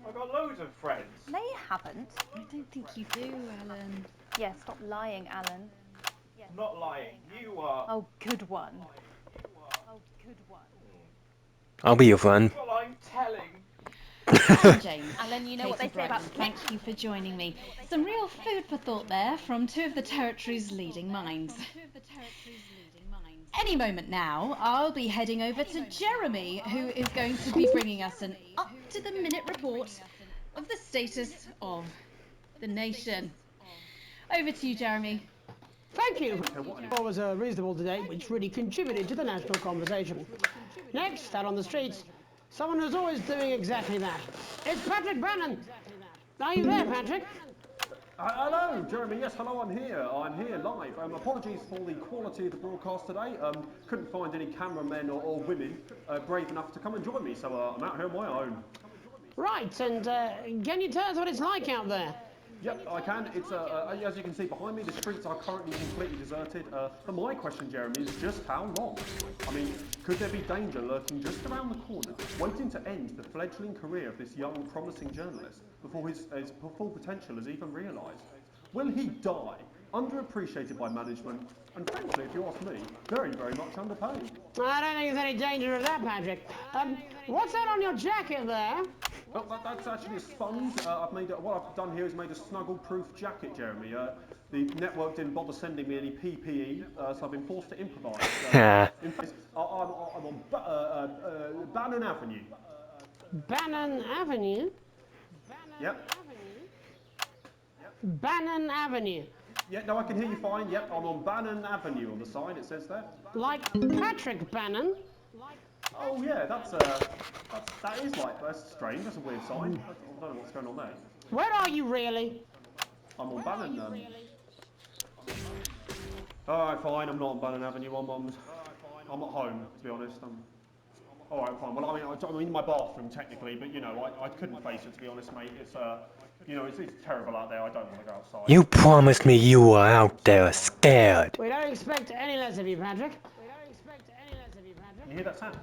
I've got loads of friends. No, you haven't. I don't think you do, Alan. Yeah, stop lying, Alan. I'm not lying. You are. Oh, good one. Oh, good one. I'll be your friend. Well, I'm telling. And James. Alan, you know what they say about Thank you for joining me. Some real food for thought there from two of the territory's leading minds. Any moment now, I'll be heading over to Jeremy, who is going to be bringing us an up-to-the-minute report of the status of the nation. Over to you, Jeremy. Thank you. It was a reasonable debate which really contributed to the national conversation. Next, out on the streets, someone who's always doing exactly that. It's Patrick Bannon. Are you there, Patrick? Hello, Jeremy. Yes, hello, I'm here. I'm here live. Apologies for the quality of the broadcast today. Couldn't find any cameramen or women brave enough to come and join me, so I'm out here on my own. Right, and can you tell us what it's like out there? Yep, I can. It's as you can see behind me, the streets are currently completely deserted. But my question, Jeremy, is just how long? I mean, could there be danger lurking just around the corner, waiting to end the fledgling career of this young, promising journalist before his full potential is even realised? Will he die, underappreciated by management, and frankly, if you ask me, very, very much underpaid? I don't think there's any danger of that, Patrick. What's that on your jacket there? Well, that's actually a sponge. What I've done here is made a snuggle-proof jacket, Jeremy. The network didn't bother sending me any PPE, so I've been forced to improvise. In fact, I'm on Bannon Avenue. Bannon Avenue? Yep. Bannon Avenue. Yeah, no, I can hear you fine. Yep, I'm on Bannon Avenue on the sign, it says there. Like Patrick Bannon? Oh yeah, that's strange. That's a weird sign. I don't know what's going on there. Where are you really? I'm on Bannon. Alright, fine. I'm not on Bannon Avenue. I'm at home, to be honest. Alright, fine. Well, I'm in my bathroom technically, but you know, I couldn't face it, to be honest, mate. It's you know, it's terrible out there. I don't want to go outside. You promised me you were out there scared. We don't expect any less of you, Patrick. Can you hear that sound?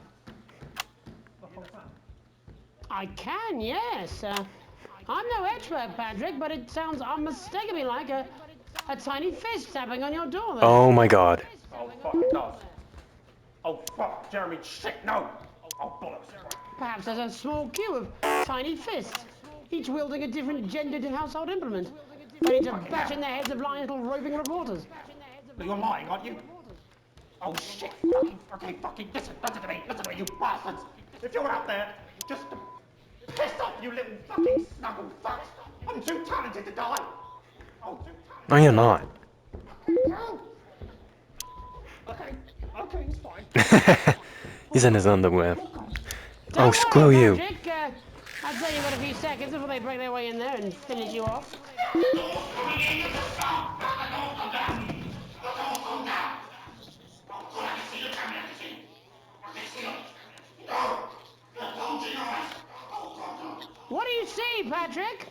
I can, yes. I'm no expert, Patrick, but it sounds unmistakably like a tiny fist tapping on your door there. Oh my god. Oh, fuck, it does. Oh, fuck, Jeremy, shit, no! Oh, bollocks. Perhaps there's a small queue of tiny fists, each wielding a different gendered household implement, ready to bash in the heads of lying little roving reporters. But you're lying, aren't you? Oh, shit. Fucking, listen to me, you bastards. If you're out there, just piss off, you little fucking snuggle fucks. I'm too talented to die. Oh, No, you're not. Okay, it's fine. He's in his underwear. Oh, screw you. Patrick, I'd say you've got a few seconds before they break their way in there and finish you off. What do you see, Patrick?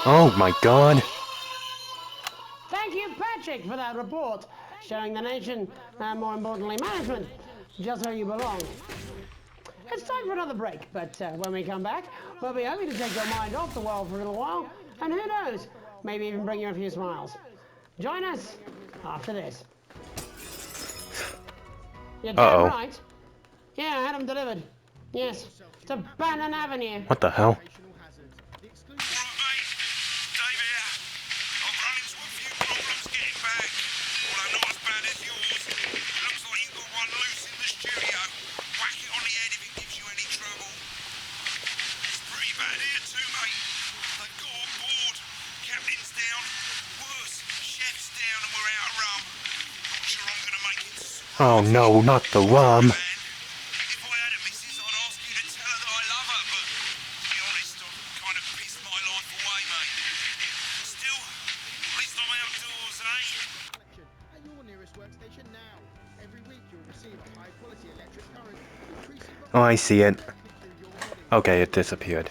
Oh my god. Thank you, Patrick, for that report, showing the nation, and more importantly, management, just where you belong. It's time for another break, but when we come back, we'll be hoping to take your mind off the world for a little while, and who knows, maybe even bring you a few smiles. Join us after this. You're damn right. Yeah, I had them delivered. Yes, to Bannon Avenue. What the hell? Oh no, not the rum. At your nearest workstation now. Every week Oh, I see it. Okay, it disappeared.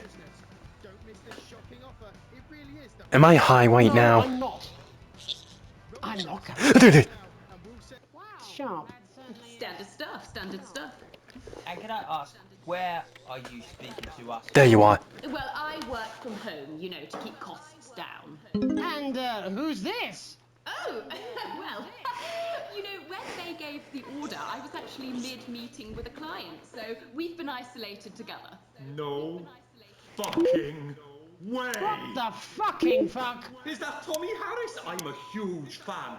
Am I high right now? I'm not. I'm not going. Sharp. Standard stuff, standard stuff. And can I ask, where are you speaking to us? There you are. Well, I work from home, you know, to keep costs down. And who's this? Oh, well, you know, when they gave the order, I was actually mid-meeting with a client, so we've been isolated together. No fucking way! What the fucking fuck? Is that Tommy Harris? I'm a huge fan.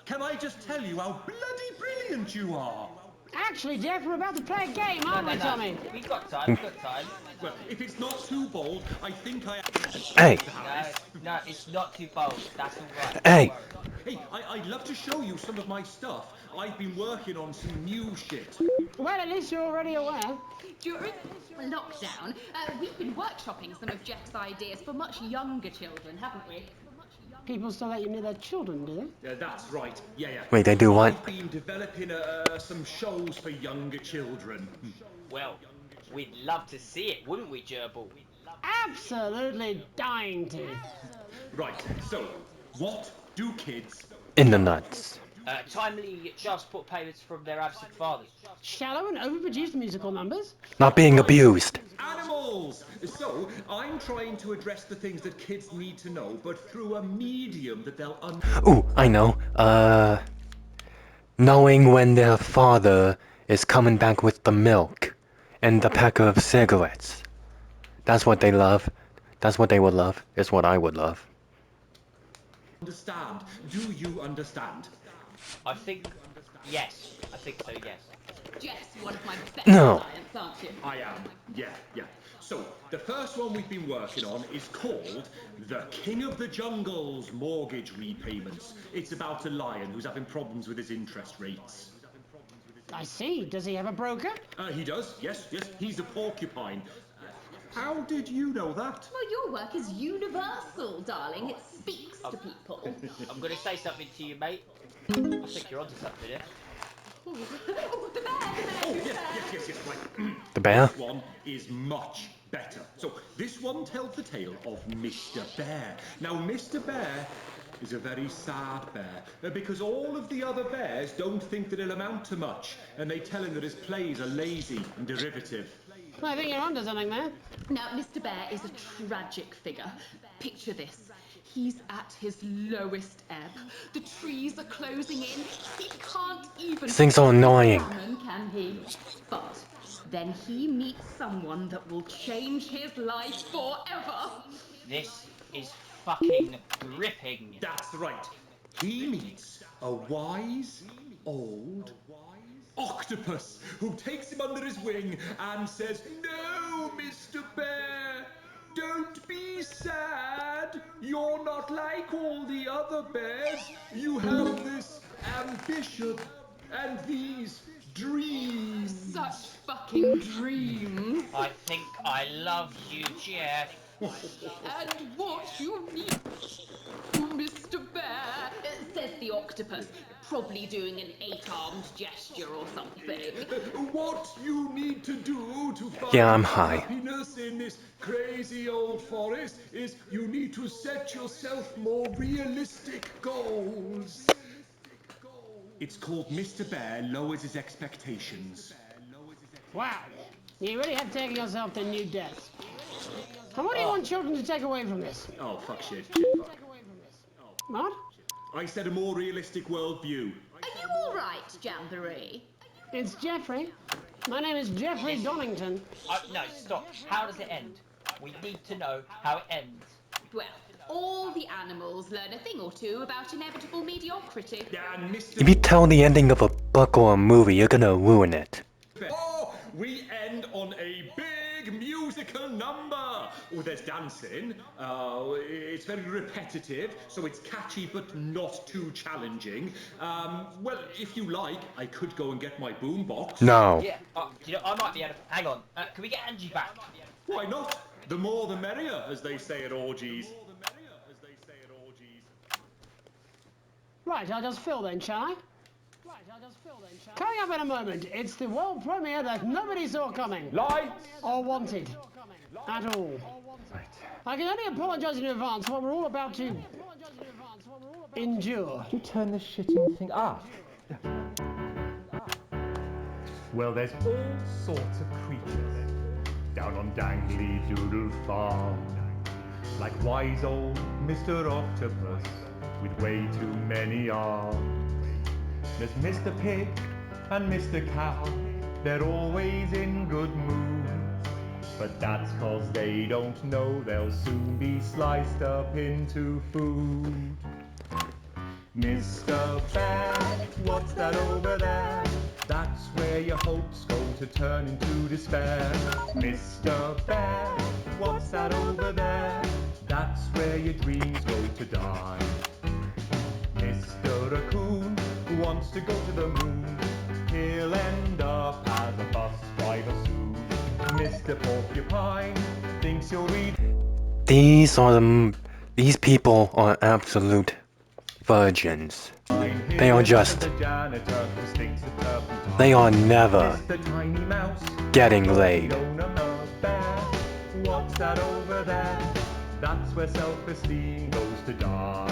Can I just tell you how bloody brilliant you are? Actually, Jeff, we're about to play a game, aren't we, Tommy? We've got time, we've got time. Well, if it's not too bold, I think I... Hey! No, it's not too bold. That's all right. Hey! Hey, I'd love to show you some of my stuff. I've been working on some new shit. Well, at least you're already aware. During lockdown, we've been workshopping some of Jeff's ideas for much younger children, haven't we? People still let you near their children, do they? Yeah, that's right. Yeah. Wait, they do what? I've been developing some shows for younger children. Well, we'd love to see it, wouldn't we, Gerbil? Absolutely dying to. Right, so, what do kids... In the nuts. Timely child support payments from their absent fathers. Shallow and overproduced musical numbers? Not being abused. Animals! So, I'm trying to address the things that kids need to know, but through a medium that they'll Ooh, I know. Knowing when their father is coming back with the milk and the pack of cigarettes. That's what they love. That's what they would love. It's what I would love. Understand. Do you understand? I think, yes. I think so, yes. Jeff's one of my best No. clients, aren't you? I am. Yeah. So, the first one we've been working on is called The King of the Jungle's Mortgage Repayments. It's about a lion who's having problems with his interest rates. I see. Does he have a broker? He does, yes. He's a porcupine. How did you know that? Well, your work is universal, darling. It speaks to people. I'm going to say something to you, mate. I think you're onto something here. Yes, right. The bear? This one is much better. So, this one tells the tale of Mr. Bear. Now, Mr. Bear is a very sad bear, because all of the other bears don't think that he'll amount to much, and they tell him that his plays are lazy and derivative. I think you're onto something there. Now, Mr. Bear is a tragic figure. Picture this. He's at his lowest ebb. The trees are closing in. He can't even... This thing's so annoying. Salmon, can he? But then he meets someone that will change his life forever. This is fucking gripping. That's right. He meets a wise, old octopus who takes him under his wing and says, "No, Mr. Bear, don't be sad. You're not like all the other bears. You have this ambition and these dreams." Such fucking dreams. I think I love you, Jeff. And what you need, Mr. Bear, says the octopus, probably doing an 8-armed gesture or something. What you need to do to find Yeah, I'm high. happiness in this crazy old forest is you need to set yourself more realistic goals. It's called Mr. Bear Lowers His Expectations. Wow. You really have taken yourself to new depths. And what do you want children to take away from this? Oh, fuck shit. What? I said a more realistic worldview. Are you all right, Jamboree? It's Jeffrey. My name is Jeffrey Donington. No, stop. How does it end? We need to know how it ends. Well, all the animals learn a thing or two about inevitable mediocrity. If you tell the ending of a book or a movie, you're gonna ruin it. Oh, we end on a big musical number. Oh, there's dancing. It's very repetitive, so it's catchy but not too challenging. Well, if you like, I could go and get my boombox. No. Yeah, you know, I might be able to... Hang on. Can we get Angie back? Why not? The more the merrier, as they say at orgies. Right, I'll just fill then, shall I? Coming up in a moment, it's the world premiere that nobody saw coming. Lights! Or wanted. At all. I can only apologise in advance for what we're all about to endure. You turn this shitting thing off. Well, there's all sorts of creatures down on Dangly Doodle Farm. Like wise old Mr. Octopus with way too many arms. There's Mr. Pig and Mr. Cow, they're always in good moods. But that's 'cause they don't know they'll soon be sliced up into food. Mr. Bear, what's that over there? That's where your hopes go to turn into despair. Mr. Bear, what's that over there? That's where your dreams go to die. Mr. Raccoon wants to go to the moon. He'll end up as a bus driver soon. Mr. Porcupine thinks he'll read. These people are absolute virgins. They are just. They are never getting laid. What's that over there? That's where self-esteem goes to die.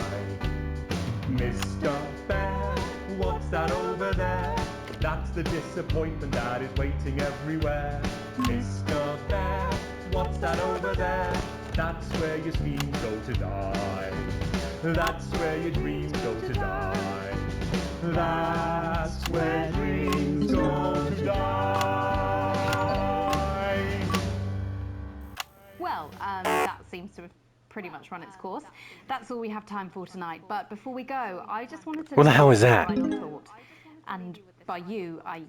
Mr. Bear, what's that over there? That's the disappointment that is waiting everywhere. Mr. Bear, what's that over there? That's where your schemes go to die. That's where your dreams go to die. That's where dreams go to die. Well, that seems to have pretty much run its course. That's all we have time for tonight. But before we go, I just wanted to... What the hell is that? Final thought. And by you, I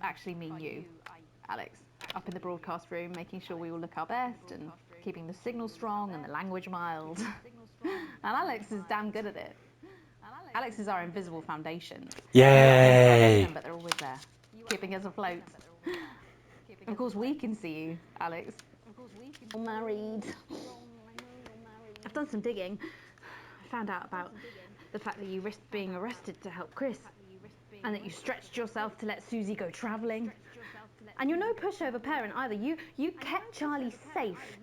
actually mean you, Alex. Up in the broadcast room, making sure we all look our best and keeping the signal strong and the language mild. And Alex is damn good at it. Alex is our invisible foundation. Yay! But they're always there, keeping us afloat. Of course, we can see you, Alex. You're married. I've done some digging. I found out about the fact that you risked being arrested to help Chris, and that you stretched yourself to let Susie go travelling. And you're no pushover parent either. You kept Charlie safe,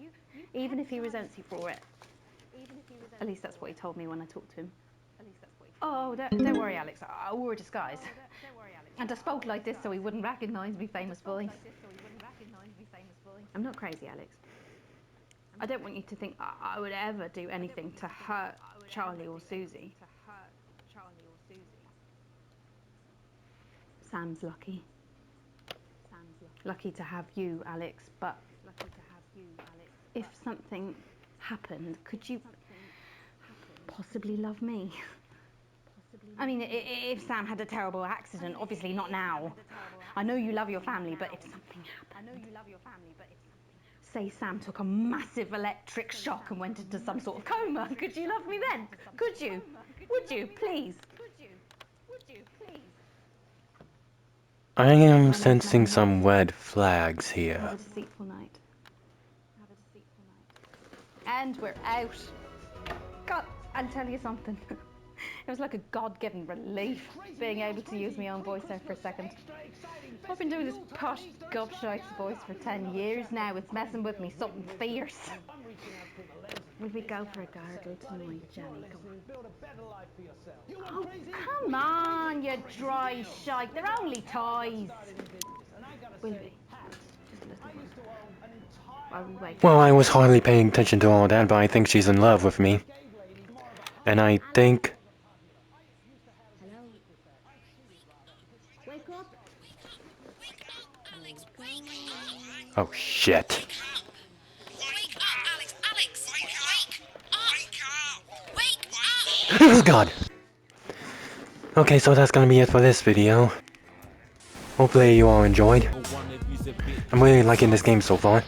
even if he resents you for it. At least that's what he told me when I talked to him. Oh, don't worry, Alex. I wore a disguise. And I spoke like this so he wouldn't recognise me famous voice. I'm not crazy, Alex. I don't want you to think I would ever do anything to hurt Charlie or Susie. Sam's lucky. Lucky to have you, Alex, but if something happened, could you possibly love me? I mean, if Sam had a terrible accident, obviously not now. I know you love your family, but if something happened... Say Sam took a massive electric shock and went into some sort of coma, could you love me then? Could you? Would you, please? I am sensing some red flags here. Have a deceitful night. And we're out. God, I'll tell you something. It was like a God-given relief being able to use my own voice there for a second. I've been doing this posh gobshite's voice for 10 years now. It's messing with me something fierce. Will we go for a gargle tonight, Jenny? Oh, come on, you dry shite. They're only toys. Will we? While we wait. Well, I was hardly paying attention to all that, but I think she's in love with me. And I think... Oh, shit. Wake up, Alex! Alex! Wake up! Wake up! Oh, God! Okay, so that's gonna be it for this video. Hopefully you all enjoyed. I'm really liking this game so far.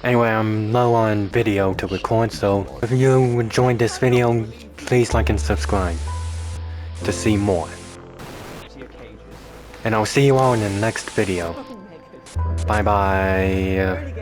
Anyway, I'm low on video to record, so if you enjoyed this video, please like and subscribe to see more. And I'll see you all in the next video. Bye bye.